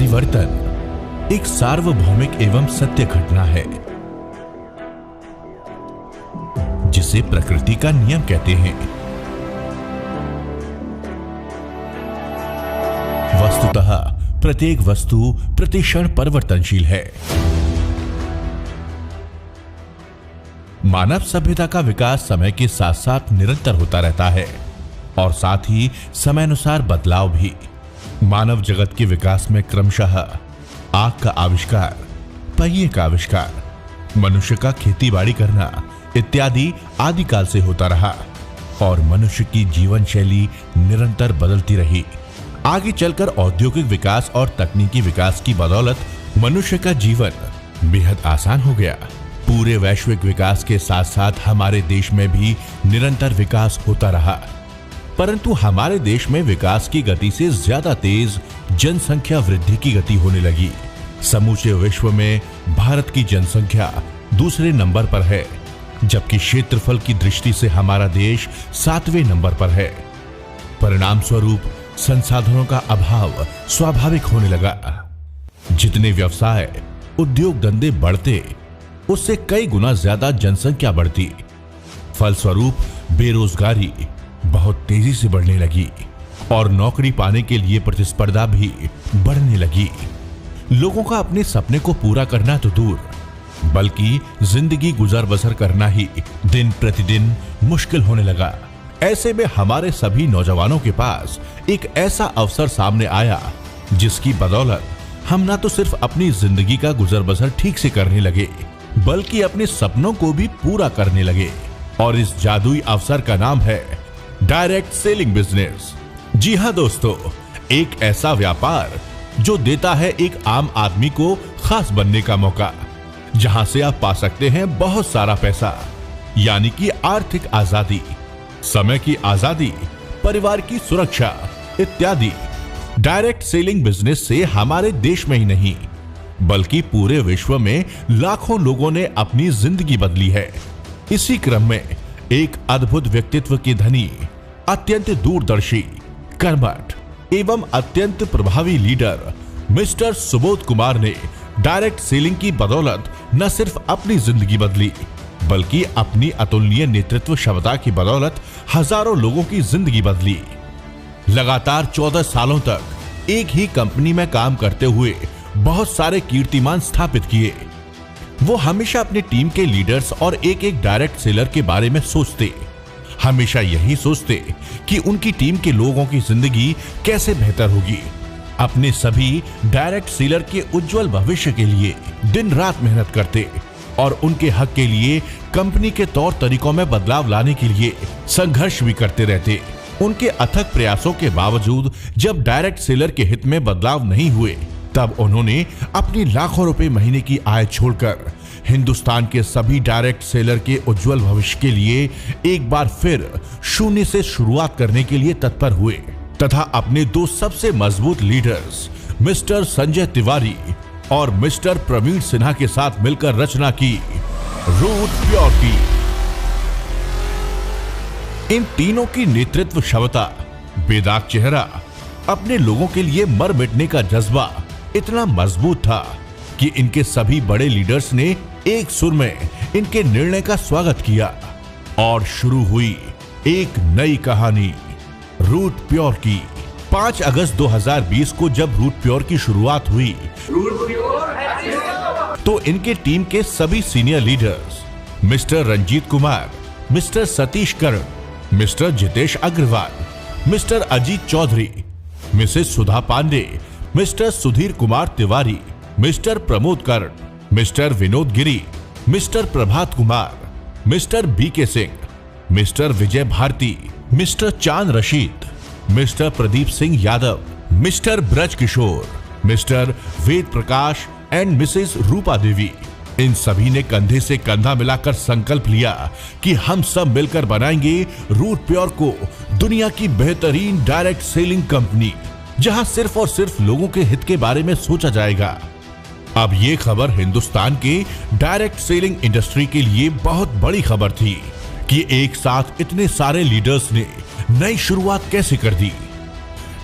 परिवर्तन एक सार्वभौमिक एवं सत्य घटना है जिसे प्रकृति का नियम कहते हैं। वस्तुतः प्रत्येक वस्तु प्रतिक्षण परिवर्तनशील है। मानव सभ्यता का विकास समय के साथ साथ निरंतर होता रहता है और साथ ही समयानुसार बदलाव भी। मानव जगत के विकास में क्रमशः आग का आविष्कार, पहिए का आविष्कार, मनुष्य का खेतीबाड़ी करना इत्यादि आदिकाल से होता रहा और मनुष्य की जीवन शैली निरंतर बदलती रही। आगे चलकर औद्योगिक विकास और तकनीकी विकास की बदौलत मनुष्य का जीवन बेहद आसान हो गया। पूरे वैश्विक विकास के साथ साथ हमारे देश में भी निरंतर विकास होता रहा, परंतु हमारे देश में विकास की गति से ज्यादा तेज जनसंख्या वृद्धि की गति होने लगी। समूचे विश्व में भारत की जनसंख्या दूसरे नंबर पर है, जबकि क्षेत्रफल की दृष्टि से हमारा देश 7वें नंबर पर है। परिणाम स्वरूप संसाधनों का अभाव स्वाभाविक होने लगा। जितने व्यवसाय, उद्योग धंधे बढ़ते, उससे कई गुना ज्यादा जनसंख्या बढ़ती। फलस्वरूप बेरोजगारी बहुत तेजी से बढ़ने लगी और नौकरी पाने के लिए प्रतिस्पर्धा भी बढ़ने लगी। लोगों का अपने सपने को पूरा करना तो दूर, बल्कि जिंदगी गुजर बसर करना ही दिन प्रतिदिन मुश्किल होने लगा। ऐसे में हमारे सभी नौजवानों के पास एक ऐसा अवसर सामने आया जिसकी बदौलत हम ना तो सिर्फ अपनी जिंदगी का गुजर बसर ठीक से करने लगे, बल्कि अपने सपनों को भी पूरा करने लगे। और इस जादुई अवसर का नाम है डायरेक्ट सेलिंग बिजनेस। जी हां दोस्तों, एक ऐसा व्यापार जो देता है एक आम आदमी को खास बनने का मौका, जहां से आप पा सकते हैं बहुत सारा पैसा, यानी कि आर्थिक आजादी, समय की आजादी, परिवार की सुरक्षा इत्यादि। डायरेक्ट सेलिंग बिजनेस से हमारे देश में ही नहीं बल्कि पूरे विश्व में लाखों लोगों ने अपनी जिंदगी बदली है। इसी क्रम में एक अद्भुत व्यक्तित्व के धनी, अत्यंत दूरदर्शी, कर्मठ एवं अत्यंत प्रभावी लीडर मिस्टर सुबोध कुमार ने डायरेक्ट सेलिंग की बदौलत न सिर्फ अपनी जिंदगी बदली, बल्कि अपनी अतुलनीय नेतृत्व क्षमता की बदौलत हजारों लोगों की जिंदगी बदली। लगातार 14 सालों तक एक ही कंपनी में काम करते हुए बहुत सारे कीर्तिमान स्थापित किए। वो हमेशा अपनी टीम के लीडर्स और एक एक डायरेक्ट सेलर के बारे में सोचते, हमेशा यही सोचते कि उनकी टीम के लोगों की जिंदगी कैसे बेहतर होगी। अपने सभी डायरेक्ट सेलर के उज्जवल भविष्य के लिए दिन रात मेहनत करते और उनके हक के लिए कंपनी के तौर तरीकों में बदलाव लाने के लिए संघर्ष भी करते रहते। उनके अथक प्रयासों के बावजूद जब डायरेक्ट सेलर के हित में बदलाव नहीं हुए, तब उन्होंने अपनी लाखों रुपए महीने की आय छोड़कर हिंदुस्तान के सभी डायरेक्ट सेलर के उज्जवल भविष्य के लिए एक बार फिर शून्य से शुरुआत करने के लिए तत्पर हुए तथा अपने दो सबसे मजबूत लीडर्स मिस्टर संजय तिवारी और मिस्टर प्रवीण सिन्हा के साथ मिलकर रचना की रूट प्योर की। इन तीनों की नेतृत्व क्षमता, बेदाग चेहरा, अपने लोगों के लिए मर मिटने का जज्बा इतना मजबूत था कि इनके सभी बड़े लीडर्स ने एक सुर में इनके निर्णय का स्वागत किया और शुरू हुई एक नई कहानी रूट प्योर की। 5 अगस्त 2020 को जब रूट प्योर की शुरुआत हुई तो इनके टीम के सभी senior leaders mister Ranjit Kumar, mister Satish Karn, mister Jitesh Agarwal, mister Ajit Chaudhary, Mrs Sudha Pandey, mister Sudhir Kumar Tiwari, mister Pramod Karn, mister Vinod Giri, mister Prabhat Kumar, mister B K Singh, mister Vijay Bharti, mister Chand Rashid, mister Pradeep Singh Yadav, mister Braj Kishore, mister Ved Prakash and Mrs Rupa Devi, इन सभी ने कंधे से कंधा मिलाकर संकल्प लिया कि हम सब मिलकर बनाएंगे रूट प्योर को दुनिया की बेहतरीन डायरेक्ट सेलिंग कंपनी, जहां सिर्फ और सिर्फ लोगों के हित के बारे में सोचा जाएगा। अब ये खबर हिंदुस्तान के डायरेक्ट सेलिंग इंडस्ट्री के लिए बहुत बड़ी खबर थी कि एक साथ इतने सारे लीडर्स ने नई शुरुआत कैसे कर दी।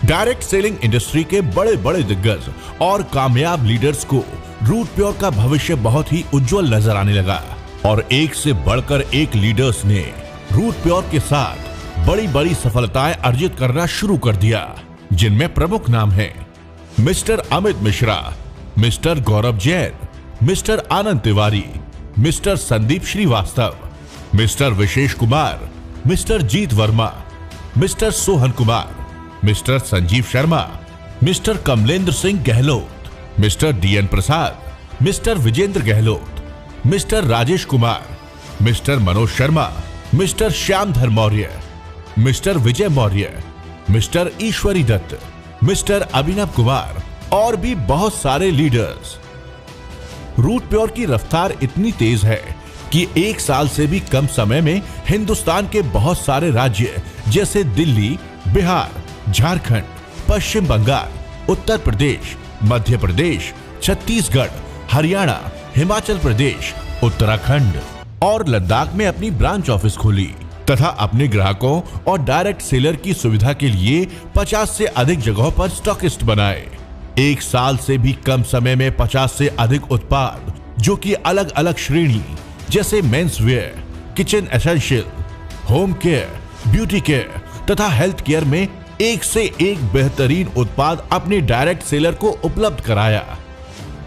डायरेक्ट सेलिंग इंडस्ट्री के बड़े बड़े दिग्गज और कामयाब लीडर्स को रूट प्योर का भविष्य बहुत ही उज्जवल नजर आने लगा और एक से बढ़कर एक लीडर्स ने रूट प्योर के साथ बड़ी बड़ी सफलताएं अर्जित करना शुरू कर दिया, जिनमें प्रमुख नाम हैं mister Amit Mishra, mister Gaurav Jain, mister Anand Tiwari, mister Sandeep Srivastava, mister Vishesh Kumar, mister Jeet Verma, mister Sohan Kumar, mister Sanjeev Sharma, mister Kamalendra Singh Gehlot, mister D N Prasad, mister Vijendra Gehlot, mister Rajesh Kumar, mister Manoj Sharma, mister Shyamdhar Maurya, mister Vijay Maurya, mister Ishwari Dutt, mister Abhinav Kumar और भी बहुत सारे लीडर्स। रूट प्योर की रफ्तार इतनी तेज है कि एक साल से भी कम समय में हिंदुस्तान के बहुत सारे राज्य जैसे दिल्ली, बिहार, झारखंड, पश्चिम बंगाल, उत्तर प्रदेश, मध्य प्रदेश, छत्तीसगढ़, हरियाणा, हिमाचल प्रदेश, उत्तराखंड और लद्दाख में अपनी ब्रांच ऑफिस खोली तथा अपने ग्राहकों और डायरेक्ट सेलर की सुविधा के लिए 50 से अधिक जगहों पर स्टॉकिस्ट बनाए। एक साल से भी कम समय में 50 से अधिक उत्पाद जो कि अलग अलग श्रेणी जैसे men's wear, kitchen essential, home care, beauty care तथा हेल्थ केयर में एक से एक बेहतरीन उत्पाद अपने डायरेक्ट सेलर को उपलब्ध कराया।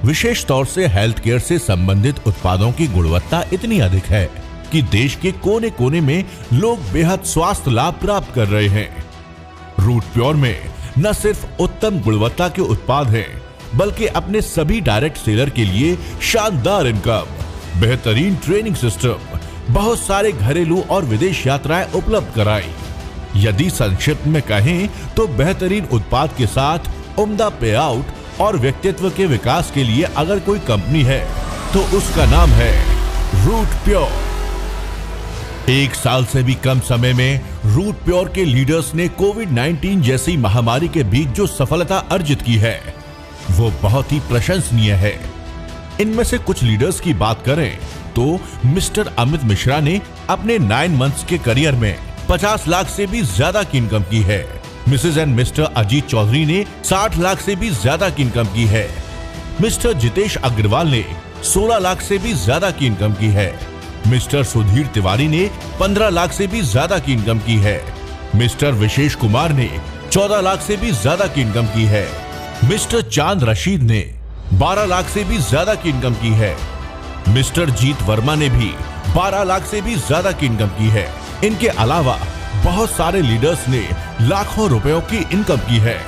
विशेष तौर से हेल्थ केयर से संबंधित उत्पादों की गुणवत्ता इतनी अधिक है कि देश के कोने कोने में लोग बेहद स्वास्थ्य लाभ प्राप्त कर रहे हैं। रूट प्योर में न सिर्फ उत्तम गुणवत्ता के उत्पाद हैं, बल्कि अपने सभी डायरेक्ट सेलर के लिए शानदार इनकम, बेहतरीन ट्रेनिंग सिस्टम, बहुत सारे घरेलू और विदेश यात्राएं उपलब्ध कराई। यदि संक्षिप्त में कहें तो बेहतरीन उत्पाद के साथ उम्दा पे आउट और व्यक्तित्व के विकास के लिए अगर कोई कंपनी है तो उसका नाम है रूट प्योर। एक साल से भी कम समय में रूट प्योर के लीडर्स ने कोविड-19 जैसी महामारी के बीच जो सफलता अर्जित की है वो बहुत ही प्रशंसनीय है। इनमें से कुछ लीडर्स की बात करें तो मिस्टर अमित मिश्रा ने अपने 9 मंथ्स के करियर में 50 लाख से भी ज्यादा की इनकम की है। Mrs and Mr Ajit Chaudhary ने 60 लाख से भी ज्यादा की इनकम की है। मिस्टर जितेश अग्रवाल ने 16 लाख से भी ज्यादा की इनकम की है। मिस्टर सुधीर तिवारी ने 15 लाख से भी ज्यादा की इनकम की है। मिस्टर विशेष कुमार ने 14 लाख से भी ज्यादा की इनकम की है। मिस्टर चांद रशीद ने 12 लाख से भी ज्यादा की इनकम की है। मिस्टर जीत वर्मा ने भी 12 लाख से भी ज्यादा की इनकम की है। इनके अलावा बहुत सारे लीडर्स ने लाखों रुपयों की इनकम की है।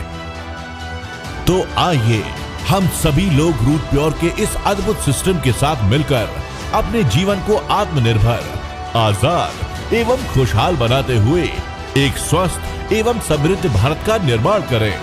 तो आइए हम सभी लोग रूट प्योर के इस अद्भुत सिस्टम के साथ मिलकर अपने जीवन को आत्मनिर्भर, आजाद एवं खुशहाल बनाते हुए एक स्वस्थ एवं समृद्ध भारत का निर्माण करें।